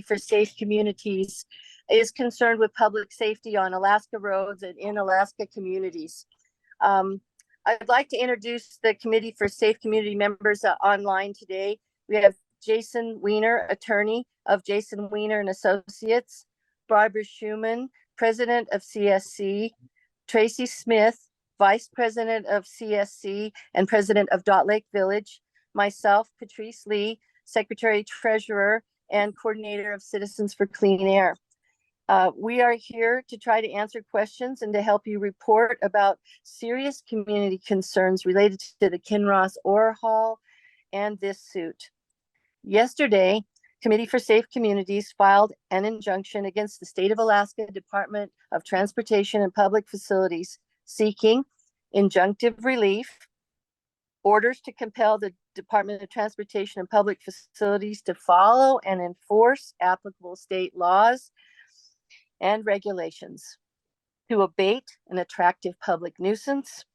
for Safe Communities is concerned with public safety on Alaska roads and in Alaska communities. I'd like to introduce the Committee for Safe Community members online today. We have Jason Weiner, attorney of Jason Weiner and Associates, Barbara Schumann, president of CSC, Tracy Smith, vice president of CSC and president of Dot Lake Village, myself, Patrice Lee, secretary treasurer and coordinator of Citizens for Clean Air. We are here to try to answer questions and to help you report about serious community concerns related to the Kinross ore haul and this suit. Yesterday, Committee for Safe Communities filed an injunction against the State of Alaska Department of Transportation and Public Facilities, seeking injunctive relief, orders to compel the Department of Transportation and Public Facilities to follow and enforce applicable state laws and regulations, to abate an attractive public nuisance,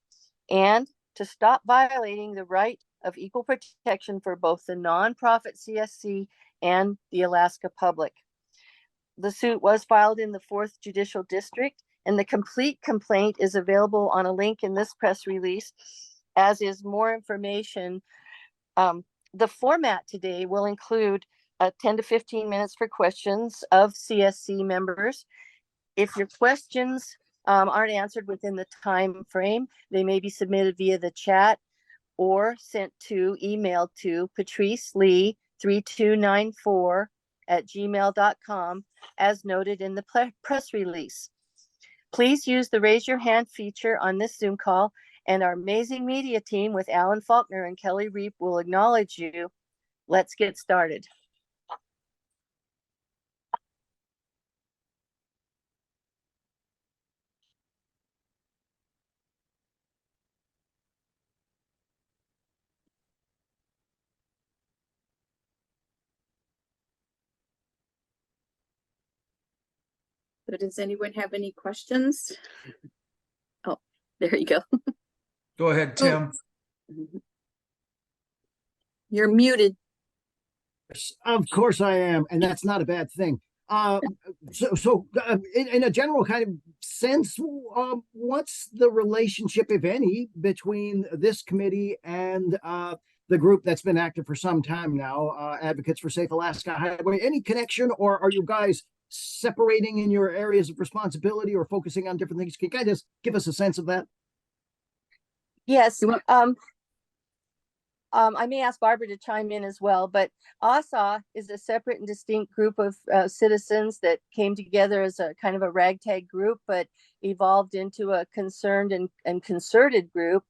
and to stop violating the right of equal protection for both the nonprofit CSC and the Alaska public. The suit was filed in the 4th Judicial District, and the complete complaint is available on a link in this press release, as is more information. The format today will include 10 to 15 minutes for questions of CSC members. If your questions aren't answered within the time frame, they may be submitted via the chat or sent to email to patricelee3294@gmail.com as noted in the press release. Please use the raise your hand feature on this Zoom call, and our amazing media team with Alan Faulkner and Kelly Reap will acknowledge you. Let's get started. So does anyone have any questions? Oh, there you go. Go ahead, Tim. Oh. You're muted. Of course I am, and that's not a bad thing. In a general kind of sense, what's the relationship, if any, between this committee and the group that's been active for some time now, Advocates for Safe Alaska Highway? Any connection, or are you guys separating in your areas of responsibility or focusing on different things? Can you guys just give us a sense of that? Yes. I may ask Barbara to chime in as well, but ASA is a separate and distinct group of citizens that came together as a kind of a ragtag group, but evolved into a concerned and concerted group.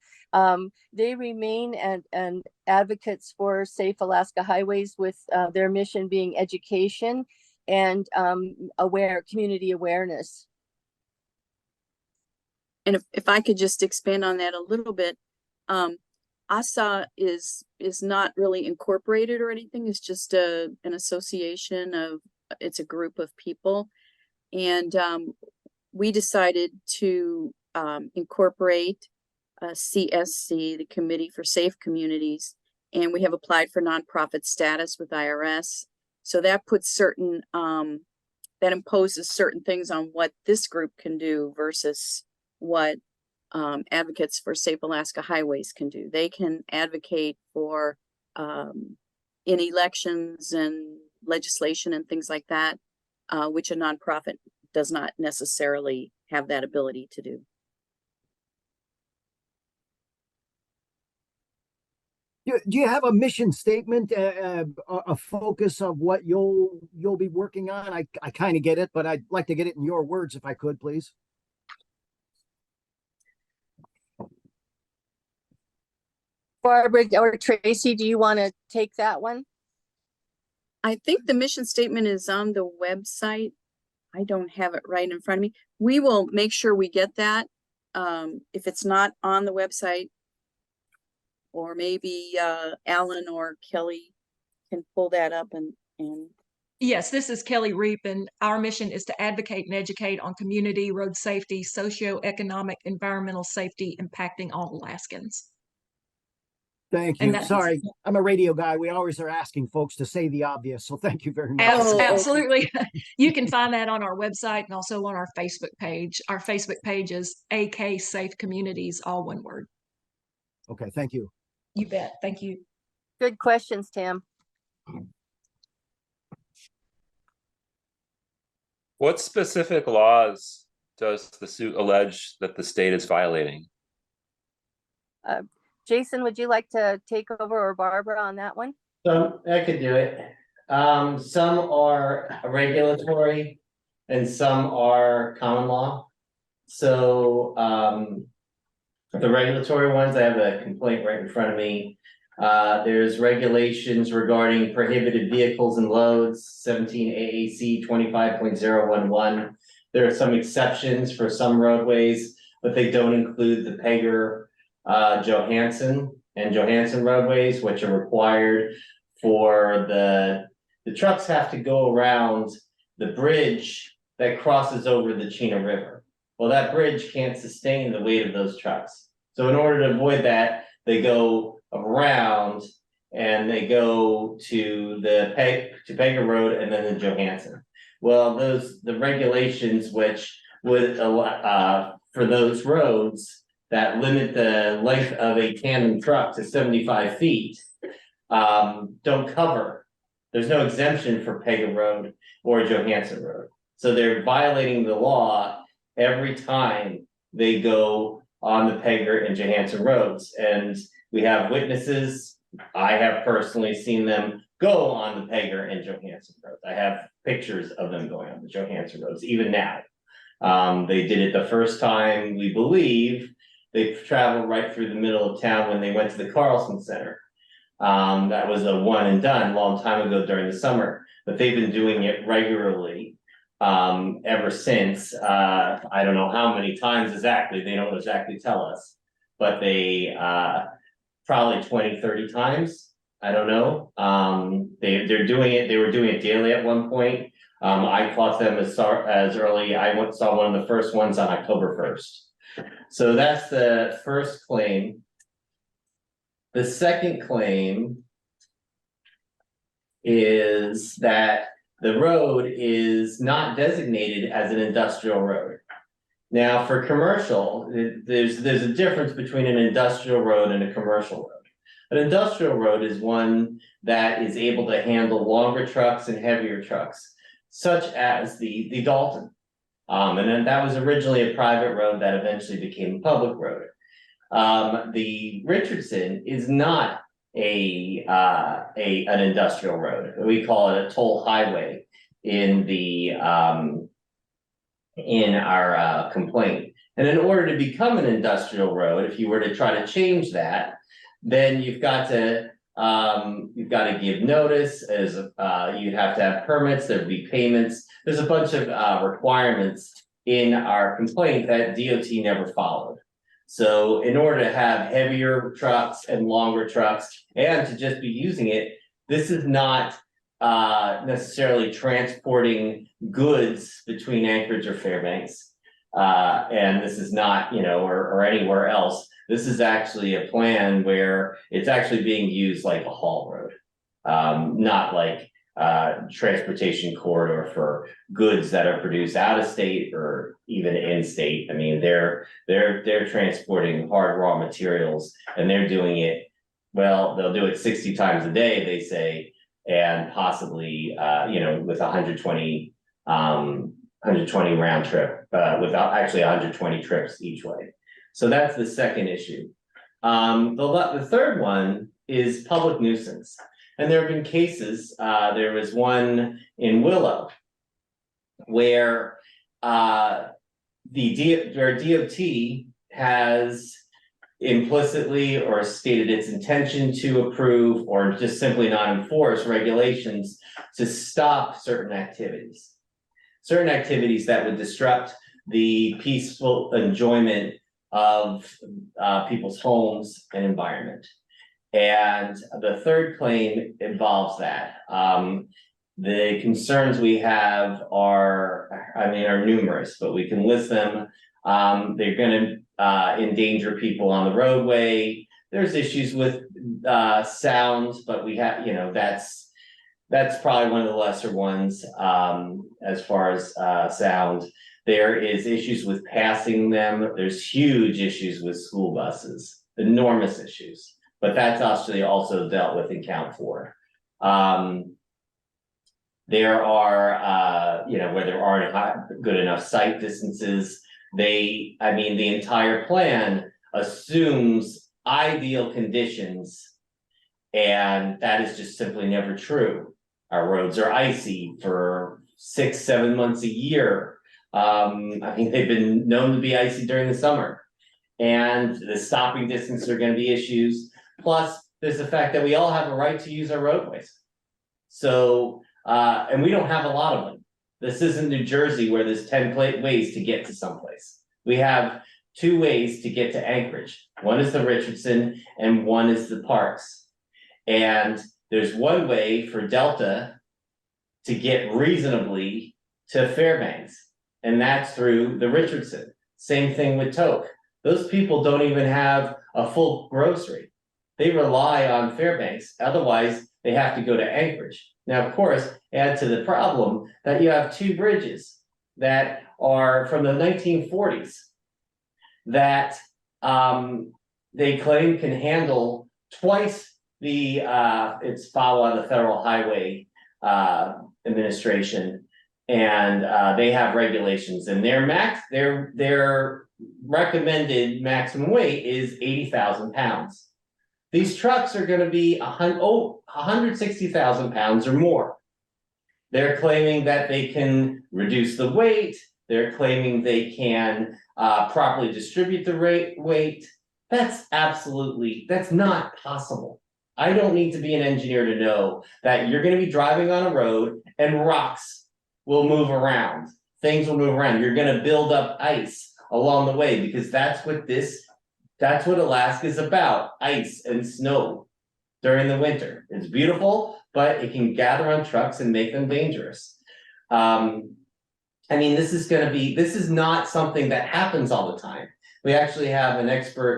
They remain and advocates for safe Alaska highways, with their mission being education and community awareness. And if I could just expand on that a little bit, ASA is not really incorporated or anything. It's just an association of, it's a group of people. And we decided to incorporate CSC, the Committee for Safe Communities, and we have applied for nonprofit status with IRS. So that puts certain, that imposes certain things on what this group can do versus what Advocates for Safe Alaska Highways can do. They can advocate for in elections and legislation and things like that, which a nonprofit does not necessarily have that ability to do. Do you have a mission statement, a focus of what you'll be working on? I kind of get it, but I'd like to get it in your words if I could, please. Barbara or Tracy, do you want to take that one? I think the mission statement is on the website. I don't have it right in front of me. We will make sure we get that. If it's not on the website, or maybe Alan or Kelly can pull that up and Yes, this is Kelly Reap, and our mission is to advocate and educate on community, road safety, socioeconomic, environmental safety impacting all Alaskans. Thank And you. that's- Sorry, I'm a radio guy. We always are asking folks to say the obvious, so thank you very much. Oh, okay. Absolutely. You can find that on our website and also on our Facebook page. Our Facebook page is AK Safe Communities, all one word. Okay, thank you. You bet. Thank you. Good questions, Tim. What specific laws does the suit allege that the state is violating? Jason, would you like to take over, or Barbara, on that one? I could do it. Some are regulatory and some are common law. So, the regulatory ones, I have a complaint right in front of me. There's regulations regarding prohibited vehicles and loads, 17 AAC 25.011. There are some exceptions for some roadways, but they don't include the Pegger, Johansson and Johansson roadways, which are required for the trucks have to go around the bridge that crosses over the Chena River. Well, that bridge can't sustain the weight of those trucks. So in order to avoid that, they go around and they go to the Pegger Road and then the Johansson. Well, the regulations which would allow for those roads that limit the length of a tandem truck to 75 feet don't cover. There's no exemption for Pegger Road or Johansson Road. So they're violating the law every time they go on the Pegger and Johansson roads. And we have witnesses. I have personally seen them go on the Pegger and Johansson roads. I have pictures of them going on the Johansson roads, even now. They did it the first time, we believe. They traveled right through the middle of town when they went to the Carlson Center. That was a one and done long time ago during the summer, but they've been doing it regularly ever since. I don't know how many times exactly, they don't exactly tell us, but they probably 20, 30 times. I don't know. They're doing it, they were doing it daily at one point. I caught them as early, I saw one of the first ones on October 1st. So that's the first claim. The second claim is that the road is not designated as an industrial road. Now, for commercial, there's a difference between an industrial road and a commercial road. An industrial road is one that is able to handle longer trucks and heavier trucks, such as the Dalton. And then that was originally a private road that eventually became a public road. The Richardson is not an industrial road. We call it a toll highway in our complaint. And in order to become an industrial road, if you were to try to change that, then you've got to give notice, as you'd have to have permits, there'd be payments. There's a bunch of requirements in our complaint that DOT never followed. So in order to have heavier trucks and longer trucks and to just be using it, this is not necessarily transporting goods between Anchorage or Fairbanks. And this is not, or anywhere else. This is actually a plan where it's actually being used like a haul road, not like transportation corridor for goods that are produced out of state or even in state. I mean, they're transporting hard raw materials, and they're doing it. Well, they'll do it 60 times a day, they say, and possibly with 120 round trip, without actually 120 trips each way. So that's the second issue. The third one is public nuisance. And there have been cases, there was one in Willow where DOT has implicitly or stated its intention to approve or just simply not enforce regulations to stop certain activities. Certain activities that would disrupt the peaceful enjoyment of people's homes and environment. And the third claim involves that. The concerns we have are numerous, but we can list them. They're going to endanger people on the roadway. There's issues with sound, but we have, you know, that's probably one of the lesser ones, as far as, sound. There is issues with passing them. There's huge issues with school buses, enormous issues, but that's actually also dealt with in count 4. There are, you know, where there aren't good enough sight distances. The entire plan assumes ideal conditions, and that is just simply never true. Our roads are icy for 6-7 months a year. They've been known to be icy during the summer, and the stopping distance are going to be issues. Plus, there's the fact that we all have a right to use our roadways. So, and we don't have a lot of them. This isn't New Jersey where there's 10 ways to get to someplace. We have 2 ways to get to Anchorage. One is the Richardson and one is the Parks. And there's one way for Delta to get reasonably to Fairbanks, and that's through the Richardson. Same thing with Toke. Those people don't even have a full grocery. They rely on Fairbanks, otherwise they have to go to Anchorage. Now, of course, add to the problem that you have 2 bridges that are from the 1940s that they claim can handle twice the it's FAWA, the Federal Highway Administration, and they have regulations, and their recommended maximum weight is 80,000 pounds. These trucks are going to be 160,000 pounds or more. They're claiming that they can reduce the weight. They're claiming they can properly distribute the weight. That's not possible. I don't need to be an engineer to know that you're going to be driving on a road and rocks will move around. Things will move around. You're going to build up ice along the way, because that's what Alaska is about, ice and snow during the winter. It's beautiful, but it can gather on trucks and make them dangerous. This is not something that happens all the time. We actually have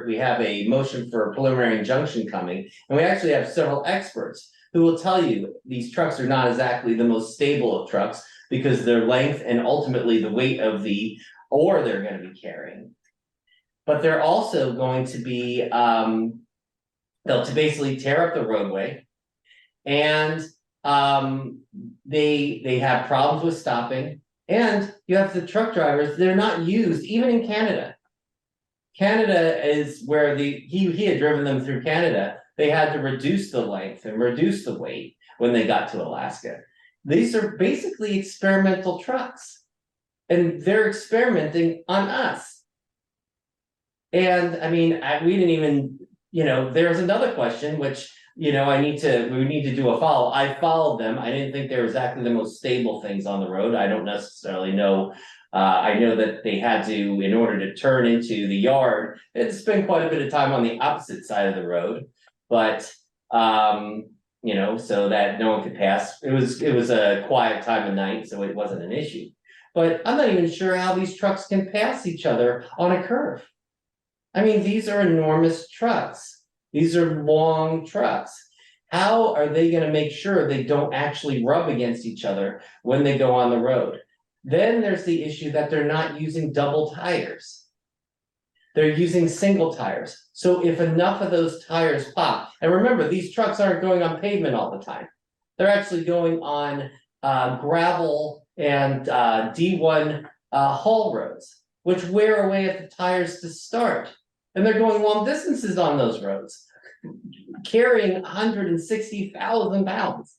we have a motion for a preliminary injunction coming, and we actually have several experts who will tell you these trucks are not exactly the most stable of trucks because their length and ultimately the weight of the ore they're going to be carrying. But they're also going to be, they'll basically tear up the roadway, and they have problems with stopping, and you have the truck drivers, they're not used, even in Canada. Canada is where he had driven them through Canada. They had to reduce the length and reduce the weight when they got to Alaska. These are basically experimental trucks, and they're experimenting on us. And we didn't even, there's another question, which, we need to do a follow. I followed them. I didn't think they were exactly the most stable things on the road. I don't necessarily know. I know that they had to, in order to turn into the yard, they had to spend quite a bit of time on the opposite side of the road. But, so that no one could pass. It was a quiet time of night, so it wasn't an issue. But I'm not even sure how these trucks can pass each other on a curve. These are enormous trucks. These are long trucks. How are they going to make sure they don't actually rub against each other when they go on the road? Then there's the issue that they're not using double tires. They're using single tires. So if enough of those tires pop, and remember, these trucks aren't going on pavement all the time. They're actually going on gravel and D1 haul roads, which wear away at the tires to start. And they're going long distances on those roads, carrying 160,000 pounds.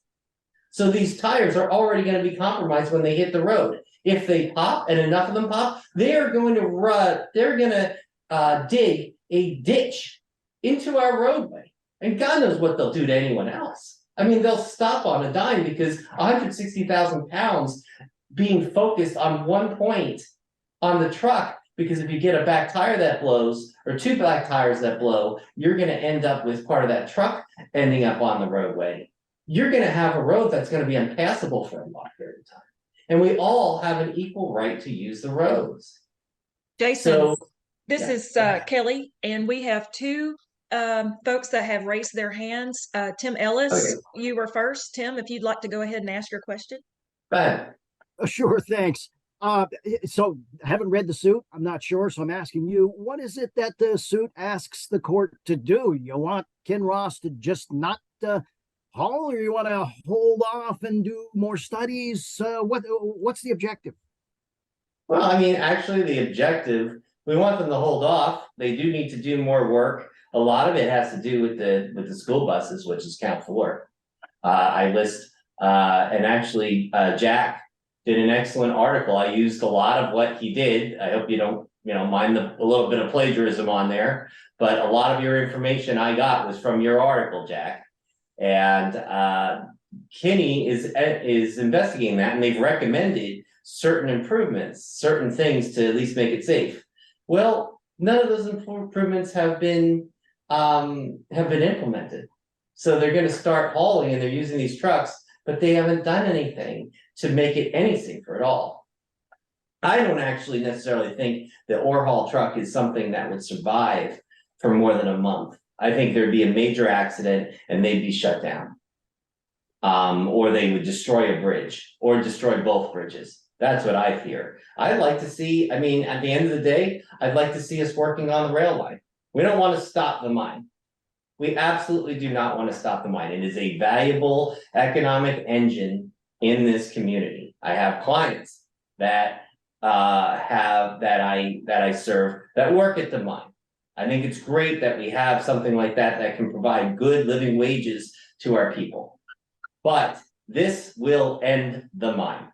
So these tires are already going to be compromised when they hit the road. If they pop, and enough of them pop, they're going to dig a ditch into our roadway. And God knows what they'll do to anyone else. They'll stop on a dime, because 160,000 pounds being focused on one point on the truck, because if you get a back tire that blows, or 2 back tires that blow, you're going to end up with part of that truck ending up on the roadway. You're going to have a road that's going to be impassable for a long period of time. And we all have an equal right to use the roads. Jason, So, this yeah, is go ahead. Kelly, and we have 2 folks that have raised their hands. Tim Ellis, Okay. you were first. Tim, if you'd like to go ahead and ask your question. Go ahead. Sure, thanks. So haven't read the suit. I'm not sure, so I'm asking you, what is it that the suit asks the court to do? You want Kinross to just not haul, or you want to hold off and do more studies? What's the objective? Well, I mean, actually, the objective, we want them to hold off. They do need to do more work. A lot of it has to do with the school buses, which is count 4. I list, and actually, Jack did an excellent article. I used a lot of what he did. I hope you don't, mind a little bit of plagiarism on there. But a lot of your information I got was from your article, Jack. And Kinney is investigating that, and they've recommended certain improvements, certain things to at least make it safe. Well, none of those improvements have been implemented. So they're going to start hauling, and they're using these trucks, but they haven't done anything to make it any safer at all. I don't actually necessarily think the ore haul truck is something that would survive for more than a month. I think there'd be a major accident and they'd be shut down. Or they would destroy a bridge or destroy both bridges. That's what I fear. I'd like to see, I mean, at the end of the day, I'd like to see us working on the rail line. We don't want to stop the mine. We absolutely do not want to stop the mine. It is a valuable economic engine in this community. I have clients that I serve that work at the mine. I think it's great that we have something like that can provide good living wages to our people. But this will end the mine.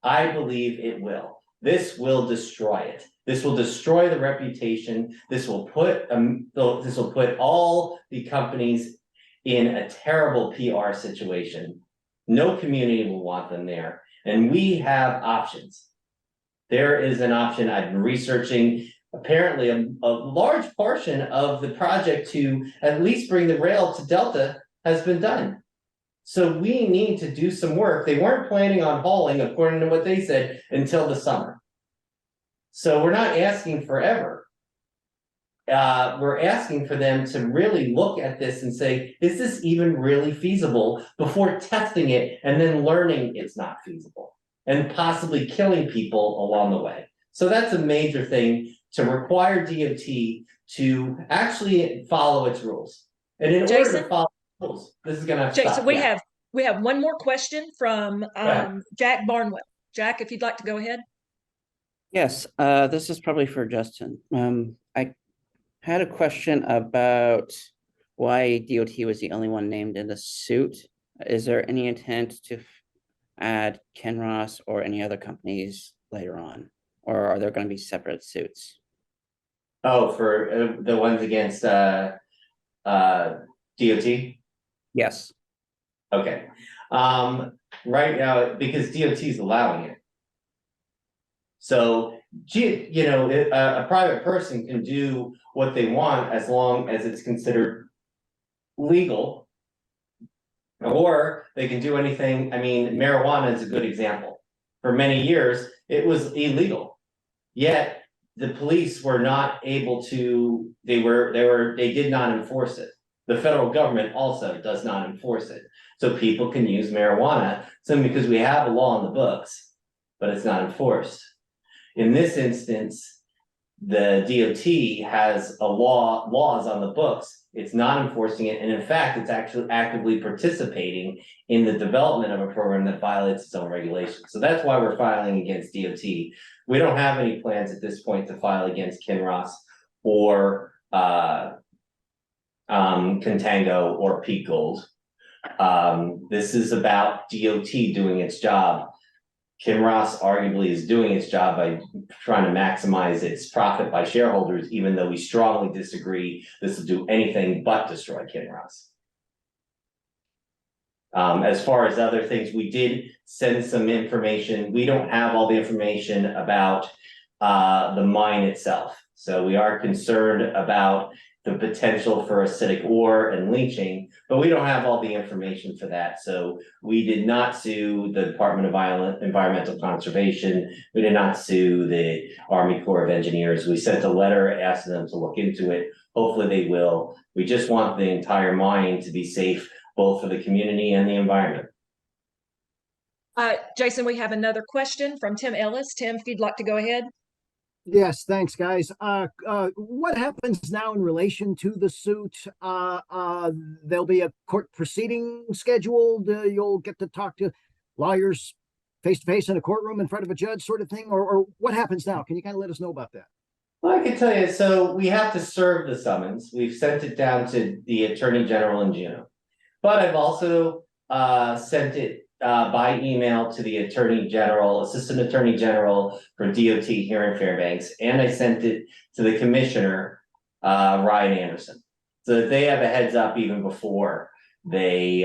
I believe it will. This will destroy it. This will destroy the reputation. This will put all the companies in a terrible PR situation. No community will want them there. And we have options. There is an option. I've been researching. Apparently, a large portion of the project to at least bring the rail to Delta has been done. So we need to do some work. They weren't planning on hauling, according to what they said, until the summer. So we're not asking forever. We're asking for them to really look at this and say, is this even really feasible, before testing it and then learning it's not feasible and possibly killing people along the way. So that's a major thing, to require DOT to actually follow its rules. And in order to follow the rules, this is going to have to Jason, stop. we have one more question from Jack Barnwell. Jack, if you'd like to go ahead. Yes, this is probably for Justin. I had a question about why DOT was the only one named in the suit. Is there any intent to add Kinross or any other companies later on? Or are there going to be separate suits? Oh, for the ones against DOT? Yes. Okay. Right now, because DOT is allowing it. So, a private person can do what they want as long as it's considered legal. Or they can do anything. I mean, marijuana is a good example. For many years, it was illegal. Yet the police were not able to, they did not enforce it. The federal government also does not enforce it. So people can use marijuana simply because we have a law in the books, but it's not enforced. In this instance, the DOT has laws on the books. It's not enforcing it. And in fact, it's actually actively participating in the development of a program that violates its own regulations. So that's why we're filing against DOT. We don't have any plans at this point to file against Kinross or Contango or Peak Gold. This is about DOT doing its job. Kinross arguably is doing its job by trying to maximize its profit by shareholders, even though we strongly disagree this will do anything but destroy Kinross. As far as other things, we did send some information. We don't have all the information about the mine itself. So we are concerned about the potential for acidic ore and leaching, but we don't have all the information for that. So we did not sue the Department of Environmental Conservation. We did not sue the Army Corps of Engineers. We sent a letter asking them to look into it. Hopefully they will. We just want the entire mine to be safe, both for the community and the environment. Jason, we have another question from Tim Ellis. Tim, if you'd like to go ahead. Yes, thanks, guys. What happens now in relation to the suit? There'll be a court proceeding scheduled. You'll get to talk to lawyers face to face in a courtroom in front of a judge, sort of thing, or what happens now? Can you kind of let us know about that? Well, I can tell you, so we have to serve the summons. We've sent it down to the Attorney General in Juneau. But I've also sent it by email to the Assistant Attorney General for DOT here in Fairbanks, and I sent it to the Commissioner, Ryan Anderson. So that they have a heads up even before they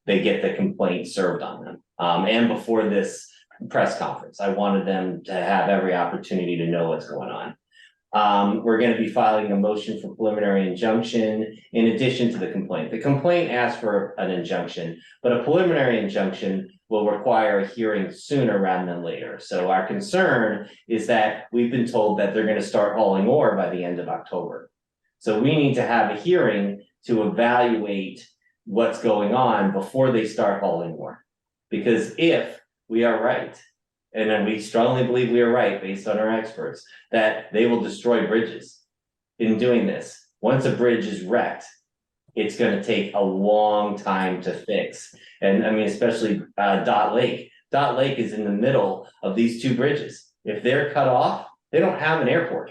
get the complaint served on them. And before this press conference, I wanted them to have every opportunity to know what's going on. We're going to be filing a motion for preliminary injunction in addition to the complaint. The complaint asks for an injunction, but a preliminary injunction will require a hearing sooner rather than later. So our concern is that we've been told that they're going to start hauling ore by the end of October. So we need to have a hearing to evaluate what's going on before they start hauling ore. Because if we are right, and then we strongly believe we are right based on our experts, that they will destroy bridges in doing this. Once a bridge is wrecked, it's going to take a long time to fix. And I mean, especially Dot Lake. Dot Lake is in the middle of these two bridges. If they're cut off, they don't have an airport.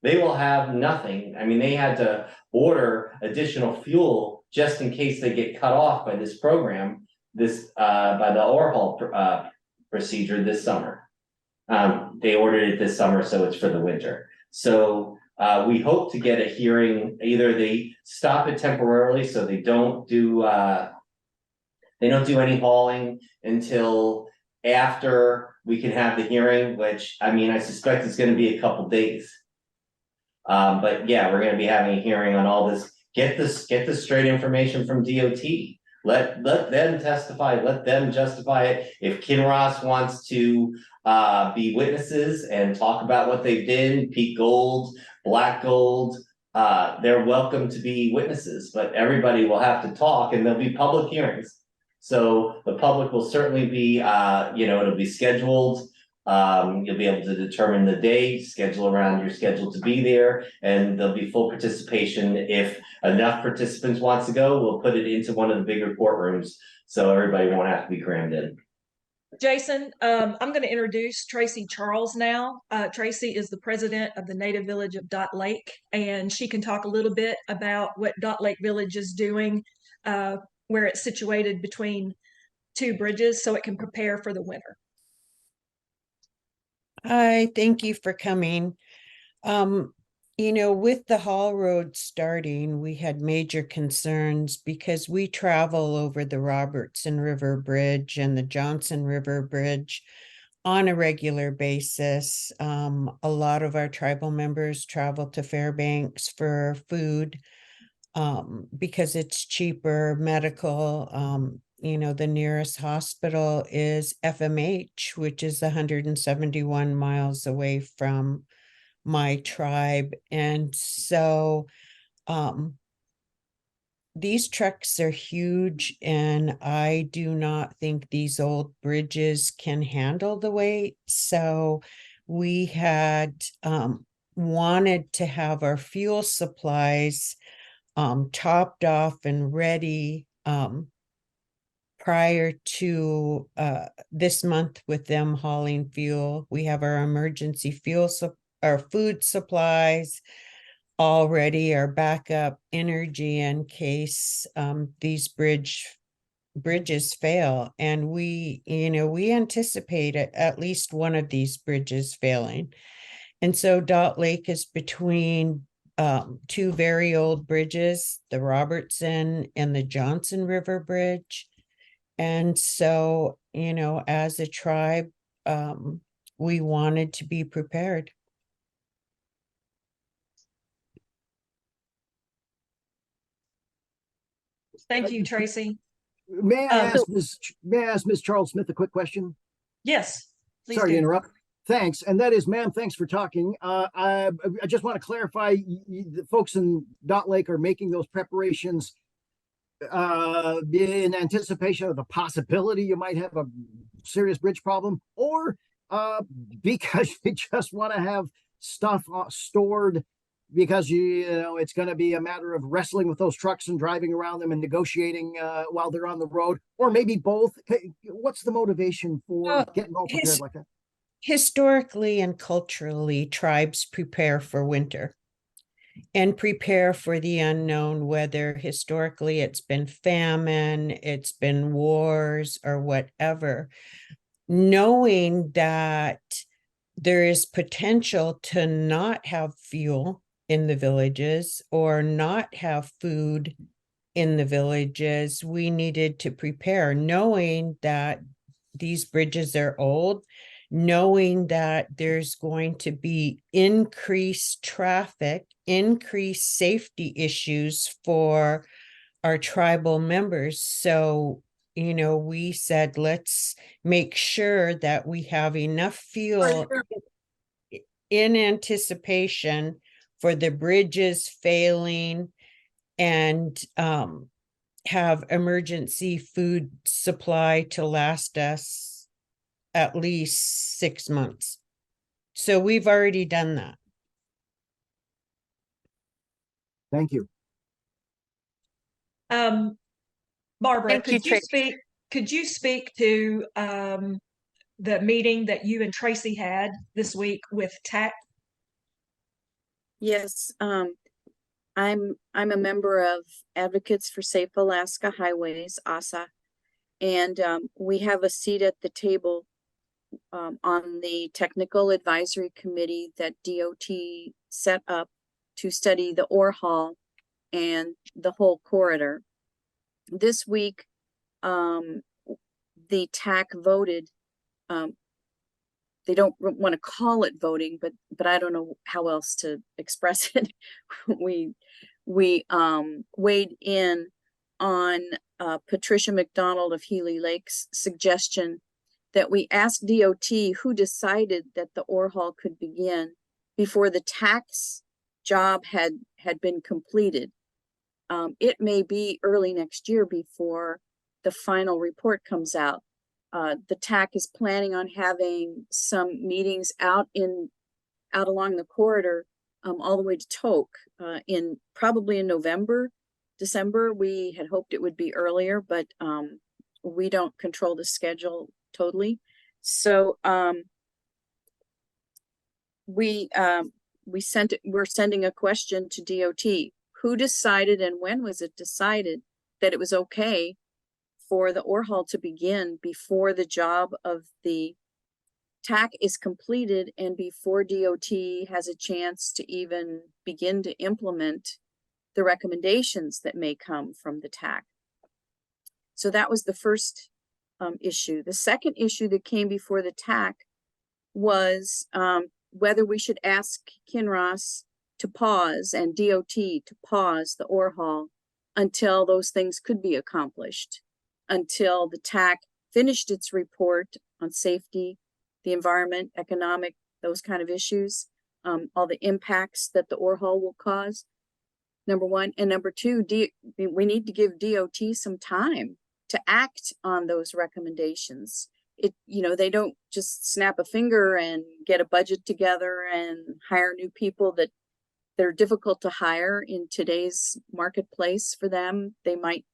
They will have nothing. I mean, they had to order additional fuel just in case they get cut off by this program, by the ore haul procedure this summer. They ordered it this summer, so it's for the winter. So we hope to get a hearing. Either they stop it temporarily, so they don't do any hauling until after we can have the hearing, which I mean, I suspect it's going to be a couple days. But yeah, we're going to be having a hearing on all this. Get the straight information from DOT. Let them testify, let them justify it. If Kinross wants to be witnesses and talk about what they did, Peak Gold, Black Gold, they're welcome to be witnesses, but everybody will have to talk and there'll be public hearings. So the public will certainly be, it'll be scheduled. You'll be able to determine the day, schedule around your schedule to be there, and there'll be full participation. If enough participants wants to go, we'll put it into one of the bigger courtrooms so everybody won't have to be crammed in. Jason, I'm going to introduce Tracy Charles now. Tracy is the president of the Native Village of Dot Lake, and she can talk a little bit about what Dot Lake Village is doing, where it's situated between two bridges so it can prepare for the winter. Hi, thank you for coming. With the haul road starting, we had major concerns because we travel over the Robertson River Bridge and the Johnson River Bridge on a regular basis. A lot of our tribal members travel to Fairbanks for food because it's cheaper, medical. The nearest hospital is FMH, which is 171 miles away from my tribe. And so these trucks are huge, and I do not think these old bridges can handle the weight. So we had wanted to have our fuel supplies topped off and ready prior to this month with them hauling fuel. We have our emergency fuel, our food supplies already, our backup energy in case these bridges fail. And we anticipate at least one of these bridges failing. And so Dot Lake is between two very old bridges, the Robertson and the Johnson River Bridge. And so, as a tribe, we wanted to be prepared. Thank you, Tracy. May I Um, ask Ms. Charles Smith a quick question? Yes, please Sorry to do. interrupt. Thanks. And that is, ma'am, thanks for talking. I just want to clarify, the folks in Dot Lake are making those preparations in anticipation of the possibility you might have a serious bridge problem, or because you just want to have stuff stored because you know it's going to be a matter of wrestling with those trucks and driving around them and negotiating while they're on the road, or maybe both. What's the motivation for Well, getting all prepared like that? Historically and culturally, tribes prepare for winter and prepare for the unknown, whether historically it's been famine, it's been wars, or whatever. Knowing that there is potential to not have fuel in the villages or not have food in the villages, we needed to prepare, knowing that these bridges are old, knowing that there's going to be increased traffic, increased safety issues for our tribal members. So, you know, we said, let's make sure that we have enough fuel in anticipation for the bridges failing, and have emergency food supply to last us at least 6 months. So we've already done that. Thank you. Barbara, Thank you, could you speak to the meeting that you and Tracy had this week with TAC? Yes, I'm a member of Advocates for Safe Alaska Highways, ASA, and we have a seat at the table on the technical advisory committee that DOT set up to study the ore haul and the whole corridor. This week, the TAC voted. They don't want to call it voting, but I don't know how else to express it. we weighed in on Patricia McDonald of Healy Lake's suggestion that we ask DOT who decided that the ore haul could begin before the tax job had been completed. It may be early next year before the final report comes out. The TAC is planning on having some meetings out along the corridor, all the way to Tok, probably in November, December. We had hoped it would be earlier, but we don't control the schedule totally. So we're sending a question to DOT. Who decided and when was it decided that it was okay for the ore haul to begin before the job of the TAC is completed and before DOT has a chance to even begin to implement the recommendations that may come from the TAC? So that was the first issue. The second issue that came before the TAC was whether we should ask Kinross to pause and DOT to pause the ore haul until those things could be accomplished, until the TAC finished its report on safety, the environment, economic, those kind of issues, all the impacts that the ore haul will cause, number one. And number two, we need to give DOT some time to act on those recommendations. They don't just snap a finger and get a budget together and hire new people that they're difficult to hire in today's marketplace for them. They might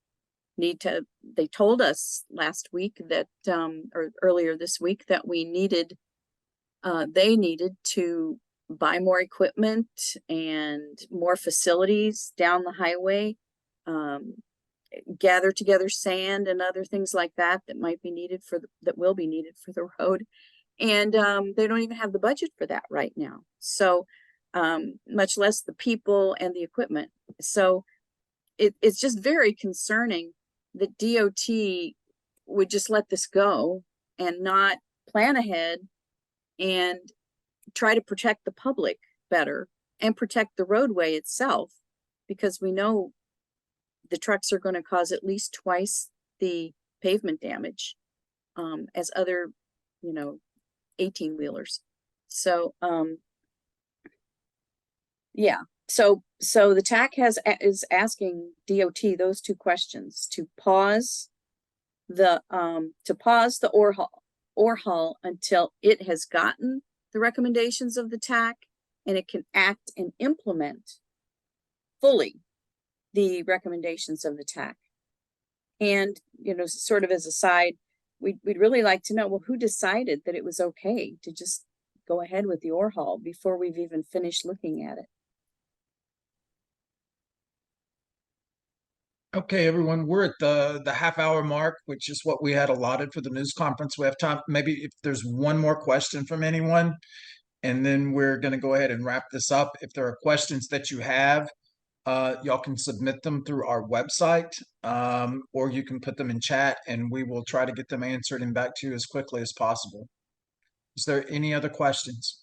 need to, they told us last week that, or earlier this week, that they needed to buy more equipment and more facilities down the highway, gather together sand and other things like that might be needed that will be needed for the road. And they don't even have the budget for that right now. So much less the people and the equipment. So it's just very concerning that DOT would just let this go and not plan ahead and try to protect the public better and protect the roadway itself, because we know the trucks are gonna cause at least twice the pavement damage, as other, 18-wheelers. So, yeah, so the TAC is asking DOT those two questions, to pause the ore haul until it has gotten the recommendations of the TAC and it can act and implement fully the recommendations of the TAC. And, sort of as a side, we'd really like to know, well, who decided that it was okay to just go ahead with the ore haul before we've even finished looking at it? Okay, everyone, we're at the half-hour mark, which is what we had allotted for the news conference. We have time, maybe if there's one more question from anyone, and then we're going to go ahead and wrap this up. If there are questions that you have, y'all can submit them through our website, or you can put them in chat, and we will try to get them answered and back to you as quickly as possible. Is there any other questions?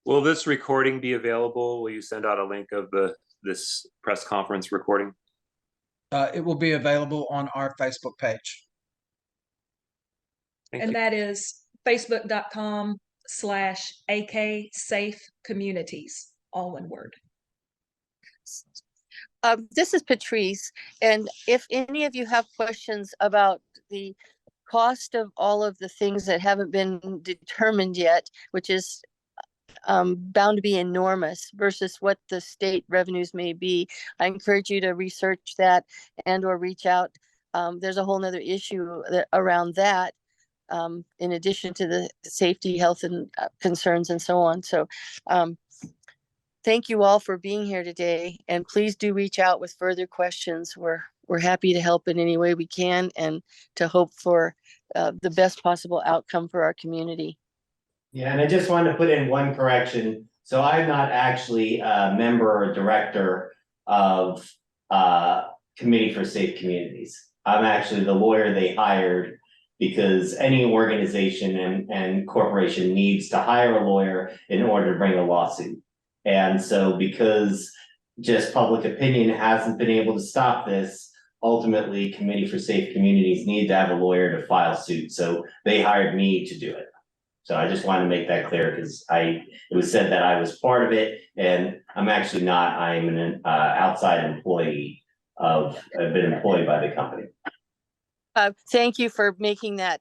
Will this recording be available? Will you send out a link of this press conference recording? It will be available on our Facebook page. Thank And you. that is facebook.com/AK Safe Communities, all one word. This is Patrice, and if any of you have questions about the cost of all of the things that haven't been determined yet, which is bound to be enormous versus what the state revenues may be, I encourage you to research that and or reach out. There's a whole nother issue around that, in addition to the safety, health, and concerns and so on. So thank you all for being here today, and please do reach out with further questions. We're happy to help in any way we can and to hope for the best possible outcome for our community. Yeah, and I just wanted to put in one correction. So I'm not actually a member or director of Committee for Safe Communities. I'm actually the lawyer they hired because any organization and corporation needs to hire a lawyer in order to bring a lawsuit. And so because just public opinion hasn't been able to stop this, ultimately Committee for Safe Communities need to have a lawyer to file suit. So they hired me to do it. So I just wanted to make that clear because it was said that I was part of it, and I'm actually not. I'm an outside employee I've been employed by the company. Thank you for making that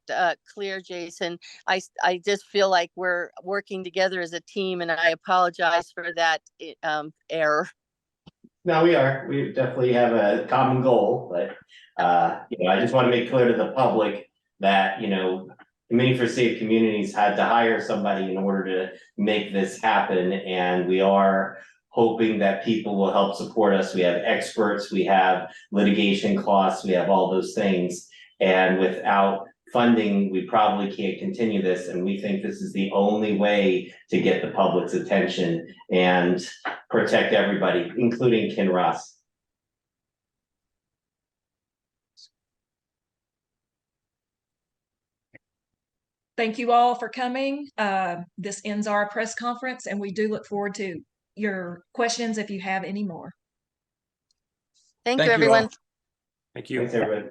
clear, Jason. I just feel like we're working together as a team, and I apologize for that error. No, we are. We definitely have a common goal, but I just want to make clear to the public that Committee for Safe Communities had to hire somebody in order to make this happen, and we are hoping that people will help support us. We have experts, we have litigation costs, we have all those things, and without funding, we probably can't continue this, and we think this is the only way to get the public's attention and protect everybody, including Kinross. Thank you all for coming. This ends our press conference, and we do look forward to your questions if you have any more. Thank Thank you, you all. everyone. Thank you. Thanks, everybody.